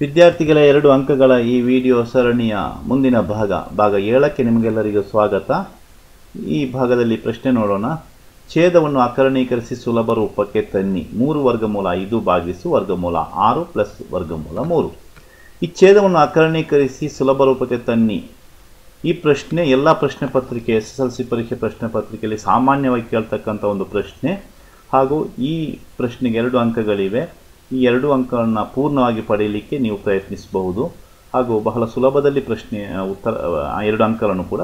ವಿದ್ಯಾರ್ಥಿಗಳ 2 ಅಂಕಗಳ ಈ ವಿಡಿಯೋ ಸರಣಿಯ ಮುಂದಿನ ಭಾಗ 7ಕ್ಕೆ ನಿಮಗೆಲ್ಲರಿಗೂ ಸ್ವಾಗತ. ಈ ಭಾಗದಲ್ಲಿ ಪ್ರಶ್ನೆ ನೋಡೋಣ. ಛೇದವನ್ನು ಅಕರ್ಣೀಕರಿಸಿ ಸುಲಭ ರೂಪಕ್ಕೆ ತನ್ನಿ. 3 ವರ್ಗಮೂಲ 5 ಭಾಗಿಸು ವರ್ಗಮೂಲ 6 ಪ್ಲಸ್ ವರ್ಗಮೂಲ 3. ಈ ಛೇದವನ್ನು ಅಕರ್ಣೀಕರಿಸಿ ಸುಲಭ ರೂಪಕ್ಕೆ ತನ್ನಿ. ಈ ಪ್ರಶ್ನೆ ಎಲ್ಲ ಪ್ರಶ್ನೆ ಪತ್ರಿಕೆ SSLC ಪರೀಕ್ಷೆ ಪ್ರಶ್ನೆ ಪತ್ರಿಕೆಯಲ್ಲಿ ಸಾಮಾನ್ಯವಾಗಿ ಕೇಳ್ತಕ್ಕಂಥ ಒಂದು ಪ್ರಶ್ನೆ. ಹಾಗೂ ಈ ಪ್ರಶ್ನೆಗೆ 2 ಅಂಕಗಳಿವೆ. ಈ 2 ಅಂಕಗಳನ್ನು ಪೂರ್ಣವಾಗಿ ಪಡೆಯಲಿಕ್ಕೆ ನೀವು ಪ್ರಯತ್ನಿಸಬಹುದು. ಹಾಗೂ ಬಹಳ ಸುಲಭದಲ್ಲಿ ಪ್ರಶ್ನೆಯ ಉತ್ತರ 2 ಅಂಕಗಳನ್ನು ಕೂಡ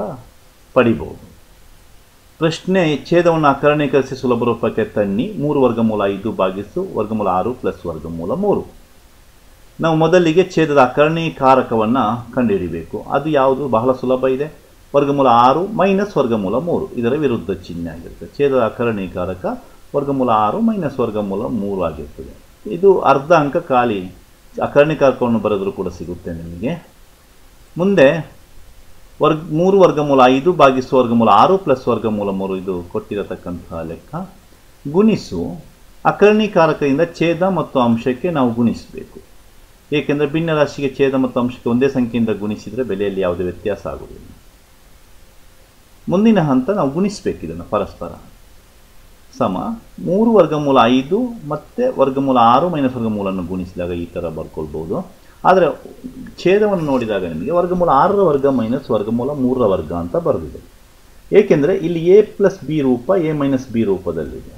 ಪಡಿಬಹುದು. ಪ್ರಶ್ನೆ: ಛೇದವನ್ನು ಅಕರ್ಣೀಕರಿಸಿ ಸುಲಭ ರೂಪಕ್ಕೆ ತನ್ನಿ. 3 ವರ್ಗಮೂಲ 5 ಭಾಗಿಸು ವರ್ಗಮೂಲ 6 ಪ್ಲಸ್ ವರ್ಗಮೂಲ 3. ನಾವು ಮೊದಲಿಗೆ ಛೇದದ ಅಕರ್ಣೀಕಾರಕವನ್ನು ಕಂಡುಹಿಡಿಯಬೇಕು. ಅದು ಯಾವುದು? ಬಹಳ ಸುಲಭ ಇದೆ. ವರ್ಗಮೂಲ 6 ಮೈನಸ್ ವರ್ಗಮೂಲ 3 ಇದರ ವಿರುದ್ಧ ಚಿಹ್ನೆ ಆಗಿರುತ್ತೆ. ಛೇದದ ಅಕರ್ಣೀಕಾರಕ ವರ್ಗಮೂಲ 6 ಮೈನಸ್ ವರ್ಗಮೂಲ 3 ಆಗಿರ್ತದೆ. ಇದು ಅರ್ಧ ಅಂಕ ಖಾಲಿ ಅಕರ್ಣೀಕಾರಕವನ್ನು ಬರೆದರೂ ಕೂಡ ಸಿಗುತ್ತೆ ನಿಮಗೆ. ಮುಂದೆ 3 ವರ್ಗಮೂಲ 5 ಭಾಗಿಸು ವರ್ಗಮೂಲ 6 ಪ್ಲಸ್ ವರ್ಗಮೂಲ 3 ಇದು ಕೊಟ್ಟಿರತಕ್ಕಂತಹ ಲೆಕ್ಕ. ಗುಣಿಸು ಅಕರ್ಣೀಕಾರಕದಿಂದ ಛೇದ ಮತ್ತು ಅಂಶಕ್ಕೆ ನಾವು ಗುಣಿಸಬೇಕು. ಏಕೆಂದರೆ ಭಿನ್ನರಾಶಿಗೆ ಛೇದ ಮತ್ತು ಅಂಶಕ್ಕೆ ಒಂದೇ ಸಂಖ್ಯೆಯಿಂದ ಗುಣಿಸಿದರೆ ಬೆಲೆಯಲ್ಲಿ ಯಾವುದೇ ವ್ಯತ್ಯಾಸ ಆಗುವುದಿಲ್ಲ. ಮುಂದಿನ ಹಂತ ನಾವು ಗುಣಿಸಬೇಕು. ಇದನ್ನು ಪರಸ್ಪರ ಸಮ 3 ವರ್ಗಮೂಲ 5 ಮತ್ತು ವರ್ಗಮೂಲ 6 ಮೈನಸ್ ವರ್ಗಮೂಲವನ್ನು ಗುಣಿಸಿದಾಗ ಈ ಥರ ಬರ್ಕೊಳ್ಬೋದು. ಆದರೆ ಛೇದವನ್ನು ನೋಡಿದಾಗ ನಿಮಗೆ ವರ್ಗಮೂಲ 6ರ ವರ್ಗ ಮೈನಸ್ ವರ್ಗಮೂಲ 3ರ ವರ್ಗ ಅಂತ ಬರೆದಿದೆ. ಏಕೆಂದರೆ ಇಲ್ಲಿ a ಪ್ಲಸ್ ಬಿ ರೂಪ a ಮೈನಸ್ ಬಿ ರೂಪದಲ್ಲಿದೆ.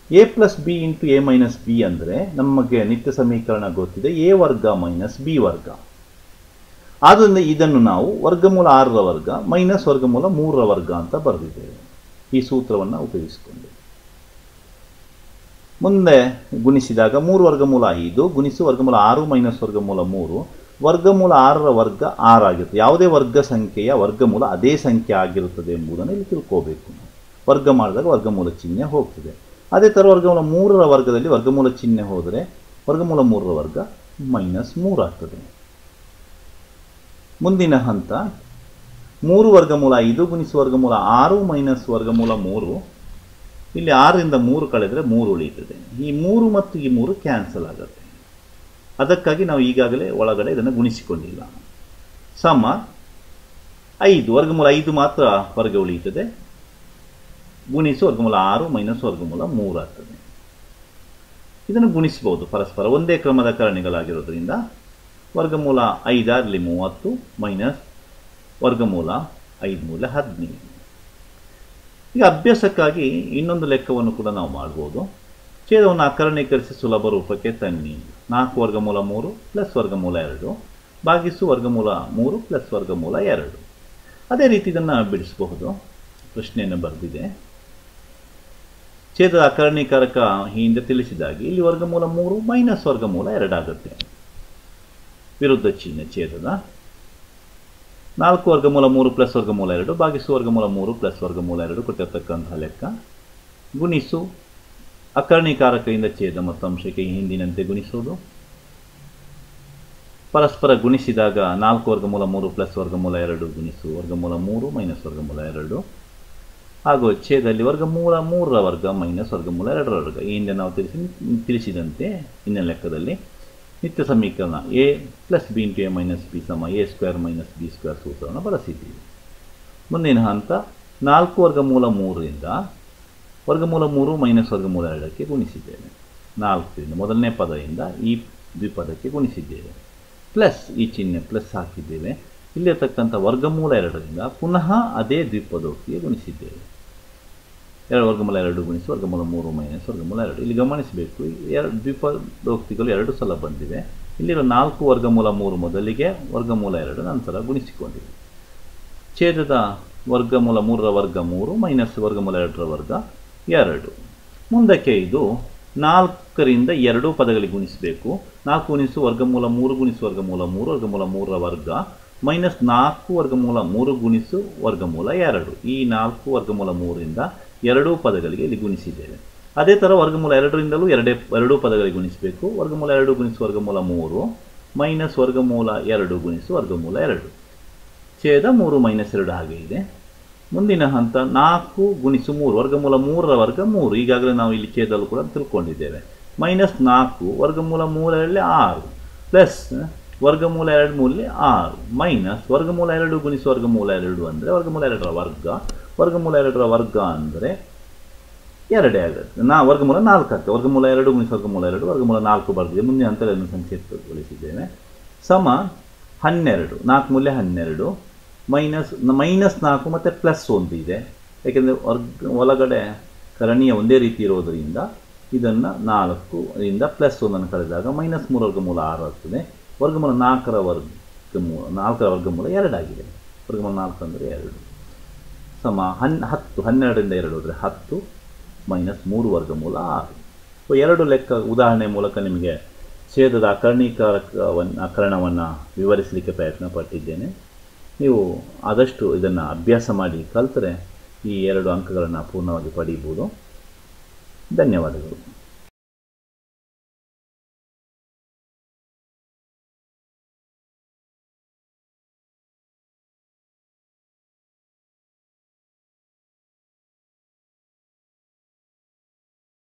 a plus B into a minus B ಅಂದರೆ ನಮಗೆ ನಿತ್ಯ ಸಮೀಕರಣ ಗೊತ್ತಿದೆ, a ವರ್ಗ ಮೈನಸ್ b ವರ್ಗ. ಆದ್ದರಿಂದ ಇದನ್ನು ನಾವು ವರ್ಗಮೂಲ 6ರ ವರ್ಗ ಮೈನಸ್ ವರ್ಗಮೂಲ 3ರ ವರ್ಗ ಅಂತ ಬರೆದಿದ್ದೇವೆ. ಈ ಸೂತ್ರವನ್ನು ಉಪಯೋಗಿಸಿಕೊಂಡು ಮುಂದೆ ಗುಣಿಸಿದಾಗ 3 ವರ್ಗಮೂಲ 5 ಗುಣಿಸು ವರ್ಗಮೂಲ 6 ಮೈನಸ್ ವರ್ಗಮೂಲ 3. ವರ್ಗಮೂಲ 6ರ ವರ್ಗ 6 ಆಗಿರುತ್ತೆ. ಯಾವುದೇ ವರ್ಗ ಸಂಖ್ಯೆಯ ವರ್ಗಮೂಲ ಅದೇ ಸಂಖ್ಯೆ ಆಗಿರುತ್ತದೆ ಎಂಬುದನ್ನು ಇಲ್ಲಿ ತಿಳ್ಕೋಬೇಕು. ವರ್ಗ ಮಾಡಿದಾಗ ವರ್ಗಮೂಲ ಚಿಹ್ನೆ ಹೋಗ್ತದೆ. ಅದೇ ಥರ ವರ್ಗಮೂಲ 3ರ ವರ್ಗದಲ್ಲಿ ವರ್ಗಮೂಲ ಚಿಹ್ನೆ ಹೋದರೆ ವರ್ಗಮೂಲ 3ರ ವರ್ಗ ಮೈನಸ್ 3 ಆಗ್ತದೆ. ಮುಂದಿನ ಹಂತ 3 ವರ್ಗಮೂಲ 5 ಗುಣಿಸು ವರ್ಗಮೂಲ 6 ಮೈನಸ್ ವರ್ಗಮೂಲ 3. ಇಲ್ಲಿ 6ರಿಂದ 3 ಕಳೆದರೆ 3 ಉಳಿಯುತ್ತದೆ. ಈ 3 ಮತ್ತು ಈ 3 ಕ್ಯಾನ್ಸಲ್ ಆಗುತ್ತೆ. ಅದಕ್ಕಾಗಿ ನಾವು ಈಗಾಗಲೇ ಒಳಗಡೆ ಇದನ್ನು ಗುಣಿಸಿಕೊಂಡಿಲ್ಲ. ಸಮ 5 ವರ್ಗಮೂಲ 5 ಮಾತ್ರ ವರ್ಗ ಉಳಿಯುತ್ತದೆ. ಗುಣಿಸು ವರ್ಗಮೂಲ 6 ಮೈನಸ್ ವರ್ಗಮೂಲ 3 ಆಗ್ತದೆ. ಇದನ್ನು ಗುಣಿಸಬಹುದು ಪರಸ್ಪರ ಒಂದೇ ಕ್ರಮದ ಕಾರಣಿಗಳಾಗಿರೋದ್ರಿಂದ. ವರ್ಗಮೂಲ 5 30 ಮೈನಸ್ ವರ್ಗಮೂಲ 5 ಮೂಲ 15. ಈಗ ಅಭ್ಯಾಸಕ್ಕಾಗಿ ಇನ್ನೊಂದು ಲೆಕ್ಕವನ್ನು ಕೂಡ ನಾವು ಮಾಡ್ಬೋದು. ಛೇದವನ್ನು ಅಕರ್ಣೀಕರಿಸಿ ಸುಲಭ ರೂಪಕ್ಕೆ ತನ್ನಿ. 4 ವರ್ಗಮೂಲ 3 ಪ್ಲಸ್ ವರ್ಗಮೂಲ 2 ಭಾಗಿಸು ವರ್ಗಮೂಲ 3 ಪ್ಲಸ್ ವರ್ಗಮೂಲ 2. ಅದೇ ರೀತಿ ಇದನ್ನು ಬಿಡಿಸಬಹುದು. ಪ್ರಶ್ನೆಯನ್ನು ಬರೆದಿದೆ. ಛೇದದ ಅಕರ್ಣೀಕಾರಕ ಹಿಂದೆ ತಿಳಿಸಿದಾಗಿ ಇಲ್ಲಿ ವರ್ಗಮೂಲ 3 ಮೈನಸ್ ವರ್ಗಮೂಲ 2 ಆಗುತ್ತೆ. ವಿರುದ್ಧ ಚಿಹ್ನೆ ಛೇದದ. 4 ವರ್ಗಮೂಲ 3 ಪ್ಲಸ್ ವರ್ಗಮೂಲ 2 ಭಾಗಿಸು ವರ್ಗಮೂಲ 3 ಪ್ಲಸ್ ವರ್ಗಮೂಲ 2 ಕೊಟ್ಟಿರ್ತಕ್ಕಂತಹ ಲೆಕ್ಕ. ಗುಣಿಸು ಅಕರ್ಣೀಕಾರಕದಿಂದ ಛೇದ ಮತ್ತು ಅಂಶಕ್ಕೆ ಹಿಂದಿನಂತೆ ಗುಣಿಸೋದು. ಪರಸ್ಪರ ಗುಣಿಸಿದಾಗ 4 ವರ್ಗಮೂಲ 3 ಪ್ಲಸ್ ವರ್ಗಮೂಲ 2 ಗುಣಿಸು ವರ್ಗಮೂಲ 3 ಮೈನಸ್ ವರ್ಗಮೂಲ 2. ಹಾಗೂ ಛೇದಲ್ಲಿ ವರ್ಗಮೂಲ 3ರ ವರ್ಗ ಮೈನಸ್ ವರ್ಗಮೂಲ 2ರ ವರ್ಗ. ಈ ಹಿಂದೆ ನಾವು ತಿಳಿಸಿದಂತೆ ಇನ್ನೇ ಲೆಕ್ಕದಲ್ಲಿ ನಿತ್ಯ ಸಮೀಕರಣ a plus B into a minus B ಸಮ a square minus B square ಸೂತ್ರವನ್ನು ಬಳಸಿದ್ದೀವಿ. ಮುಂದಿನ ಹಂತ 4 ವರ್ಗಮೂಲ 3ರಿಂದ ವರ್ಗಮೂಲ 3 ಮೈನಸ್ ವರ್ಗಮೂಲ 2ಕ್ಕೆ ಗುಣಿಸಿದ್ದೇವೆ. 4ರಿಂದ ಮೊದಲನೇ ಪದದಿಂದ ಈ ದ್ವಿಪದಕ್ಕೆ ಗುಣಿಸಿದ್ದೇವೆ. ಪ್ಲಸ್ ಈ ಚಿಹ್ನೆ ಪ್ಲಸ್ ಹಾಕಿದ್ದೇವೆ. ಇಲ್ಲಿರ್ತಕ್ಕಂಥ ವರ್ಗಮೂಲ 2ರಿಂದ ಪುನಃ ಅದೇ ದ್ವಿಪದೋಕ್ತಿಗೆ ಗುಣಿಸಿದ್ದೇವೆ. ವರ್ಗಮೂಲ 2 ಗುಣಿಸಿ ವರ್ಗಮೂಲ 3 ಮೈನಸ್ ವರ್ಗಮೂಲ 2. ಇಲ್ಲಿ ಗಮನಿಸಬೇಕು, ದ್ವಿಪದೋಕ್ತಿಗಳು 2 ಸಲ ಬಂದಿವೆ. ಇಲ್ಲಿರೋ 4 ವರ್ಗಮೂಲ 3 ಮೊದಲಿಗೆ ವರ್ಗಮೂಲ 2 ನಂತರ ಗುಣಿಸಿಕೊಂಡಿವೆ. ಛೇದದ ವರ್ಗಮೂಲ 3ರ ವರ್ಗ 3 ಮೈನಸ್ ವರ್ಗಮೂಲ 2ರ ವರ್ಗ 2. ಮುಂದಕ್ಕೆ ಇದು 4ರಿಂದ 2 ಪದಗಳಿಗೆ ಗುಣಿಸಬೇಕು. 4 ಗುಣಿಸು ವರ್ಗಮೂಲ 3 ಗುಣಿಸು ವರ್ಗಮೂಲ 3 ವರ್ಗಮೂಲ 3ರ ವರ್ಗ ಮೈನಸ್ 4 ವರ್ಗಮೂಲ 3 ಗುಣಿಸು ವರ್ಗಮೂಲ 2. ಈ 4 ವರ್ಗಮೂಲ 3ರಿಂದ 2 ಪದಗಳಿಗೆ ಇಲ್ಲಿ ಗುಣಿಸಿದ್ದೇವೆ. ಅದೇ ಥರ ವರ್ಗಮೂಲ 2ರಿಂದಲೂ 2 ಪದಗಳಿಗೆ ಗುಣಿಸಬೇಕು. ವರ್ಗಮೂಲ 2 ಗುಣಿಸು ವರ್ಗಮೂಲ 3 ಮೈನಸ್ ವರ್ಗಮೂಲ 2 ಗುಣಿಸು ವರ್ಗಮೂಲ 2. ಛೇದ 3 ಮೈನಸ್ 2 ಹಾಗೆ ಇದೆ. ಮುಂದಿನ ಹಂತ 4 ಗುಣಿಸು 3 ವರ್ಗಮೂಲ 3ರ ವರ್ಗ 3. ಈಗಾಗಲೇ ನಾವು ಇಲ್ಲಿ ಛೇದಲ್ಲೂ ಕೂಡ ತಿಳ್ಕೊಂಡಿದ್ದೇವೆ. ಮೈನಸ್ 4 ವರ್ಗಮೂಲ 3ರಲ್ಲಿ 6 ಪ್ಲಸ್ ವರ್ಗಮೂಲ 2 ಮೂಲೆ 6 ಮೈನಸ್ ವರ್ಗಮೂಲ 2 ಗುಣಿಸು ವರ್ಗಮೂಲ 2 ಅಂದರೆ ವರ್ಗಮೂಲ 2ರ ವರ್ಗ. ವರ್ಗಮೂಲ 2ರ ವರ್ಗ ಅಂದರೆ 2 ಆಗುತ್ತೆ. ವರ್ಗಮೂಲ 4 ಆಗ್ತದೆ. ವರ್ಗಮೂಲ 2 ಗುಣಿಸು ವರ್ಗಮೂಲ 2 ವರ್ಗಮೂಲ 4 ಬರ್ತದೆ. ಮುಂದಿನ ಹಂತದಲ್ಲಿ ಸಂಕ್ಷಿಪ್ತಗೊಳಿಸಿದ್ದೇನೆ. ಸಮ 12 4 ಮೂಲೆ 12 ಮೈನಸ್ 4 ಮತ್ತು ಪ್ಲಸ್ 1 ಇದೆ. ಯಾಕೆಂದರೆ ಒಳಗಡೆ ಕರಣೀಯ ಒಂದೇ ರೀತಿ ಇರೋದರಿಂದ ಇದನ್ನು 4 ರಿಂದ ಪ್ಲಸ್ 1 ಕಳೆದಾಗ -3 ವರ್ಗಮೂಲ 6 ಆಗ್ತದೆ. ವರ್ಗಮೂಲ 4ರ ವರ್ಗಮೂಲ 2 ಆಗಿದೆ. ವರ್ಗಮೂಲ 4 ಅಂದರೆ 2 ಸಮ 10 12ರಿಂದ 2 ಹೋದರೆ 10 -3 ವರ್ಗಮೂಲ 6. ಸೊ 2 ಲೆಕ್ಕ ಉದಾಹರಣೆ ಮೂಲಕ ನಿಮಗೆ ಛೇದದ ಅಕರಣವನ್ನು ವಿವರಿಸಲಿಕ್ಕೆ ಪ್ರಯತ್ನ ಪಟ್ಟಿದ್ದೇನೆ. ನೀವು ಆದಷ್ಟು ಇದನ್ನು ಅಭ್ಯಾಸ ಮಾಡಿ ಕಲಿತರೆ ಈ 2 ಅಂಕಗಳನ್ನು ಪೂರ್ಣವಾಗಿ ಪಡೀಬೋದು. ಧನ್ಯವಾದಗಳು.